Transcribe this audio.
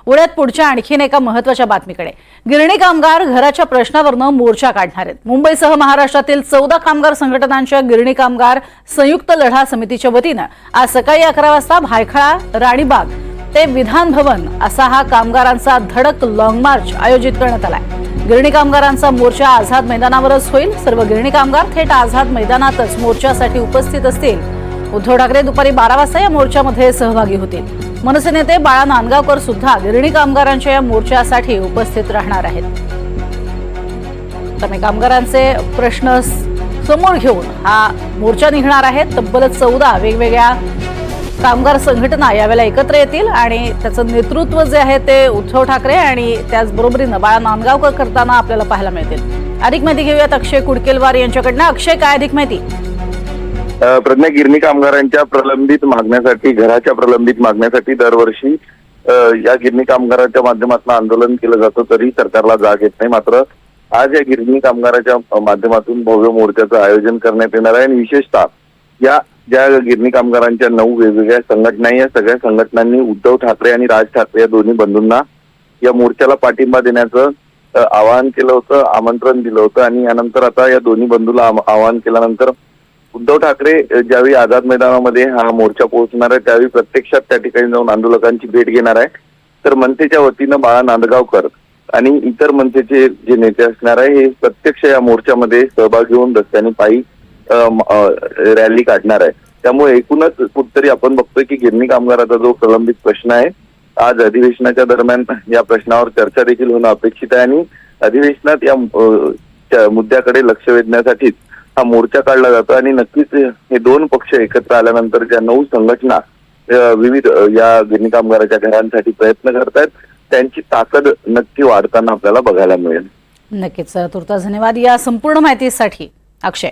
पुण्यात पुढच्या आणखीन एका महत्त्वाच्या बातमीकडे। गिरणी कामगार घराच्या प्रश्नावरनं मोर्चा काढणार आहेत। मुंबईसह महाराष्ट्रातील 14 कामगार संघटनांच्या गिरणी कामगार संयुक्त लढा समितीच्या वतीनं आज सकाळी 11 वाजता भायखळा, राणीबाग ते विधान भवन असा हा कामगारांचा धडक लॉंग मार्च आयोजित करण्यात आलाय। गिरणी कामगारांचा मोर्चा आझाद मैदानावरच होईल। सर्व गिरणी कामगार थेट आझाद मैदानातच मोर्चासाठी उपस्थित असतील। उद्धव ठाकरे दुपारी 12 वाजता या मोर्चामध्ये सहभागी होतील। मनसे नेते बाळा नांदगावकर सुद्धा गिरणी कामगारांच्या या मोर्चासाठी उपस्थित राहणार आहेत। त्यामुळे कामगारांचे प्रश्न समोर घेऊन हा मोर्चा निघणार आहे। तब्बल 14 वेगवेगळ्या कामगार संघटना यावेळेला एकत्र येतील आणि त्याचं नेतृत्व जे आहे ते उद्धव ठाकरे आणि त्याचबरोबरीनं बाळा नांदगावकर करताना आपल्याला पाहायला मिळतील। अधिक माहिती घेऊयात अक्षय कुडकेलवार यांच्याकडनं। अक्षय, काय अधिक माहिती? प्रज्ञा, गिरणी कामगारांच्या प्रलंबित मागण्यासाठी, घराच्या प्रलंबित मागण्यासाठी दरवर्षी या गिरणी कामगारांच्या माध्यमातून आंदोलन केलं जातं, तरी सरकारला जाग येत नाही। मात्र आज या गिरणी कामगाराच्या माध्यमातून भव्य मोर्चाचं आयोजन करण्यात येणार आहे आणि विशेषतः या ज्या गिरणी कामगारांच्या 9 वेगवेगळ्या संघटना, या सगळ्या संघटनांनी उद्धव ठाकरे आणि राज ठाकरे या दोन्ही बंधूंना या मोर्चाला पाठिंबा देण्याचं आवाहन केलं होतं, आमंत्रण दिलं होतं आणि यानंतर आता या दोन्ही बंधूला आवाहन केल्यानंतर उद्धव ठाकरे ज्यावेळी आझाद मैदानामध्ये हा मोर्चा पोहोचणार आहे त्यावेळी प्रत्यक्षात त्या ठिकाणी जाऊन आंदोलकांची भेट घेणार आहे। तर मनसेच्या वतीनं बाळा नांदगावकर आणि इतर मनसेचे जे नेते असणार आहे हे प्रत्यक्ष या मोर्चामध्ये सहभागी होऊन रस्त्याने पायी रॅली काढणार आहे। त्यामुळे एकूणच कुठतरी आपण बघतोय की गिरणी कामगाराचा जो प्रलंबित प्रश्न आहे, आज अधिवेशनाच्या दरम्यान या प्रश्नावर चर्चा देखील होणं अपेक्षित आहे आणि अधिवेशनात या मुद्द्याकडे लक्ष वेधण्यासाठीच हा मोर्चा काढला जातो आणि नक्कीच हे दोन पक्ष एकत्र आल्यानंतर ज्या 9 संघटना विविध या गिरणी कामगाराच्या घरांसाठी प्रयत्न करतायत त्यांची ताकद नक्की वाढताना आपल्याला बघायला मिळेल। नक्कीच। तुर्तास धन्यवाद या संपूर्ण माहितीसाठी अक्षय।